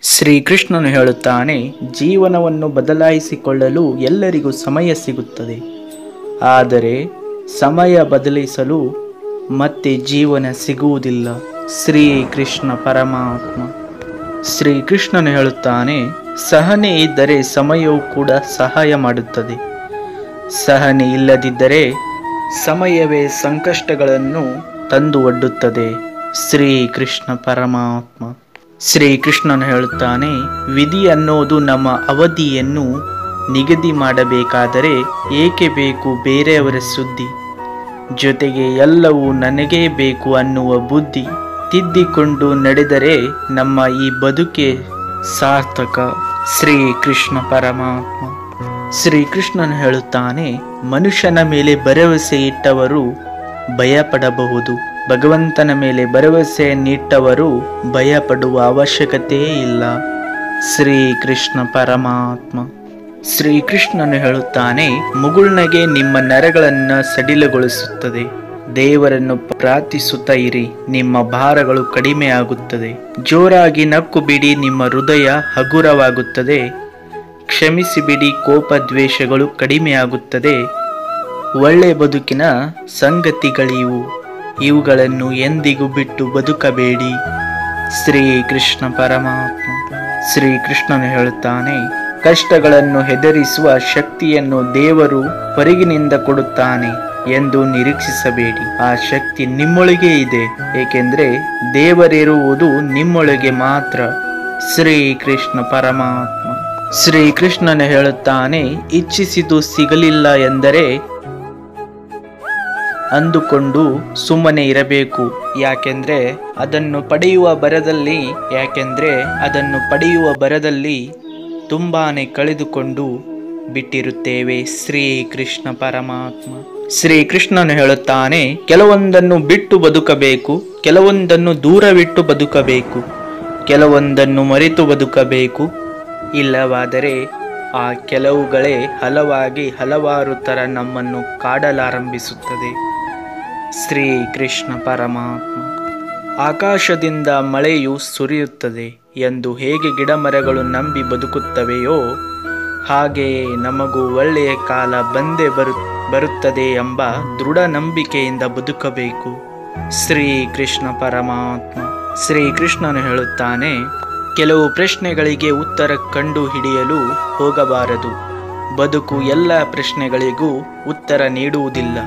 ಶ್ರೀಕೃಷ್ಣನು ಹೇಳುತ್ತಾನೆ, ಜೀವನವನ್ನು ಬದಲಾಯಿಸಿಕೊಳ್ಳಲು ಎಲ್ಲರಿಗೂ ಸಮಯ ಸಿಗುತ್ತದೆ, ಆದರೆ ಸಮಯ ಬದಲಿಸಲು ಮತ್ತೆ ಜೀವನ ಸಿಗುವುದಿಲ್ಲ. ಶ್ರೀಕೃಷ್ಣ ಪರಮಾತ್ಮ. ಶ್ರೀಕೃಷ್ಣನು ಹೇಳುತ್ತಾನೆ, ಸಹನೆ ಇದ್ದರೆ ಸಮಯವು ಕೂಡ ಸಹಾಯ ಮಾಡುತ್ತದೆ. ಸಹನೆ ಇಲ್ಲದಿದ್ದರೆ ಸಮಯವೇ ಸಂಕಷ್ಟಗಳನ್ನು ತಂದು ಒಡ್ಡುತ್ತದೆ. ಶ್ರೀಕೃಷ್ಣ ಪರಮಾತ್ಮ. ಶ್ರೀಕೃಷ್ಣನು ಹೇಳುತ್ತಾನೆ, ವಿಧಿ ಅನ್ನೋದು ನಮ್ಮ ಅವಧಿಯನ್ನು ನಿಗದಿ ಮಾಡಬೇಕಾದರೆ ಏಕೆ ಬೇಕು ಬೇರೆಯವರ ಸುದ್ದಿ, ಜೊತೆಗೆ ಎಲ್ಲವೂ ನನಗೇ ಬೇಕು ಅನ್ನುವ ಬುದ್ಧಿ ತಿದ್ದಿಕೊಂಡು ನಡೆದರೆ ನಮ್ಮ ಈ ಬದುಕೆ ಸಾರ್ಥಕ. ಶ್ರೀಕೃಷ್ಣ ಪರಮಾತ್ಮ. ಶ್ರೀಕೃಷ್ಣನು ಹೇಳುತ್ತಾನೆ, ಮನುಷ್ಯನ ಮೇಲೆ ಭರವಸೆ ಇಟ್ಟವರು ಭಯಪಡಬಹುದು, ಭಗವಂತನ ಮೇಲೆ ಭರವಸೆಯನ್ನಿಟ್ಟವರು ಭಯಪಡುವ ಅವಶ್ಯಕತೆಯೇ ಇಲ್ಲ. ಶ್ರೀಕೃಷ್ಣ ಪರಮಾತ್ಮ. ಶ್ರೀಕೃಷ್ಣನು ಹೇಳುತ್ತಾನೆ, ಮುಗುಳ್ನಗೆ ನಿಮ್ಮ ನರಗಳನ್ನು ಸಡಿಲಗೊಳಿಸುತ್ತದೆ. ದೇವರನ್ನು ಪ್ರಾರ್ಥಿಸುತ್ತಾ ಇರಿ, ನಿಮ್ಮ ಭಾರಗಳು ಕಡಿಮೆ ಆಗುತ್ತದೆ. ಜೋರಾಗಿ ನಕ್ಕು ಬಿಡಿ, ನಿಮ್ಮ ಹೃದಯ ಹಗುರವಾಗುತ್ತದೆ. ಕ್ಷಮಿಸಿಬಿಡಿ, ಕೋಪ ದ್ವೇಷಗಳು ಕಡಿಮೆ ಆಗುತ್ತದೆ. ಒಳ್ಳೆ ಬದುಕಿನ ಸಂಗತಿಗಳಿವು, ಇವುಗಳನ್ನು ಎಂದಿಗೂ ಬಿಟ್ಟು ಬದುಕಬೇಡಿ. ಶ್ರೀಕೃಷ್ಣ ಪರಮಾತ್ಮ. ಶ್ರೀಕೃಷ್ಣನು ಹೇಳುತ್ತಾನೆ, ಕಷ್ಟಗಳನ್ನು ಹೆದರಿಸುವ ಶಕ್ತಿಯನ್ನು ದೇವರು ಹೊರಗಿನಿಂದ ಕೊಡುತ್ತಾನೆ ಎಂದು ನಿರೀಕ್ಷಿಸಬೇಡಿ. ಆ ಶಕ್ತಿ ನಿಮ್ಮೊಳಗೆ ಇದೆ, ಏಕೆಂದರೆ ದೇವರಿರುವುದು ನಿಮ್ಮೊಳಗೆ ಮಾತ್ರ. ಶ್ರೀಕೃಷ್ಣ ಪರಮಾತ್ಮ. ಶ್ರೀಕೃಷ್ಣನು ಹೇಳುತ್ತಾನೆ, ಇಚ್ಛಿಸಿದು ಸಿಗಲಿಲ್ಲ ಎಂದರೆ ಅಂದುಕೊಂಡು ಸುಮ್ಮನೆ ಇರಬೇಕು, ಯಾಕೆಂದ್ರೆ ಅದನ್ನು ಪಡೆಯುವ ಬರದಲ್ಲಿ ತುಂಬಾನೇ ಕಳೆದುಕೊಂಡು ಬಿಟ್ಟಿರುತ್ತೇವೆ. ಶ್ರೀಕೃಷ್ಣ ಪರಮಾತ್ಮ. ಶ್ರೀಕೃಷ್ಣನು ಹೇಳುತ್ತಾನೆ, ಕೆಲವೊಂದನ್ನು ಬಿಟ್ಟು ಬದುಕಬೇಕು, ಕೆಲವೊಂದನ್ನು ದೂರವಿಟ್ಟು ಬದುಕಬೇಕು, ಕೆಲವೊಂದನ್ನು ಮರೆತು ಬದುಕಬೇಕು. ಇಲ್ಲವಾದರೆ ಆ ಕೆಲವುಗಳೇ ಹಲವಾರು ಥರ ನಮ್ಮನ್ನು ಕಾಡಲಾರಂಭಿಸುತ್ತದೆ. ಶ್ರೀಕೃಷ್ಣ ಪರಮಾತ್ಮ. ಆಕಾಶದಿಂದ ಮಳೆಯು ಸುರಿಯುತ್ತದೆ ಎಂದು ಹೇಗೆ ಗಿಡಮರಗಳು ನಂಬಿ ಬದುಕುತ್ತವೆಯೋ ಹಾಗೆಯೇ ನಮಗೂ ಒಳ್ಳೆಯ ಕಾಲ ಬಂದೇ ಬರುತ್ತದೆ ಎಂಬ ದೃಢ ನಂಬಿಕೆಯಿಂದ ಬದುಕಬೇಕು. ಶ್ರೀಕೃಷ್ಣ ಪರಮಾತ್ಮ. ಶ್ರೀಕೃಷ್ಣನು ಹೇಳುತ್ತಾನೆ, ಕೆಲವು ಪ್ರಶ್ನೆಗಳಿಗೆ ಉತ್ತರ ಕಂಡು ಹಿಡಿಯಲು ಹೋಗಬಾರದು. ಬದುಕು ಎಲ್ಲ ಪ್ರಶ್ನೆಗಳಿಗೂ ಉತ್ತರ ನೀಡುವುದಿಲ್ಲ,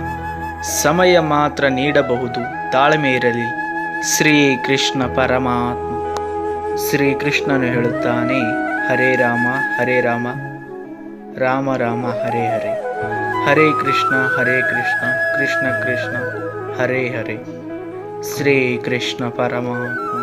ಸಮಯ ಮಾತ್ರ ನೀಡಬಹುದು. ತಾಳ್ಮೆ ಇರಲಿ. ಶ್ರೀಕೃಷ್ಣ ಪರಮಾತ್ಮ. ಶ್ರೀಕೃಷ್ಣನು ಹೇಳುತ್ತಾನೆ, ಹರೇ ರಾಮ ಹರೇ ರಾಮ, ರಾಮ ರಾಮ ಹರೇ ಹರೇ, ಹರೇ ಕೃಷ್ಣ ಕೃಷ್ಣ ಕೃಷ್ಣ ಹರೇ ಹರೇ. ಶ್ರೀಕೃಷ್ಣ ಪರಮಾತ್ಮ.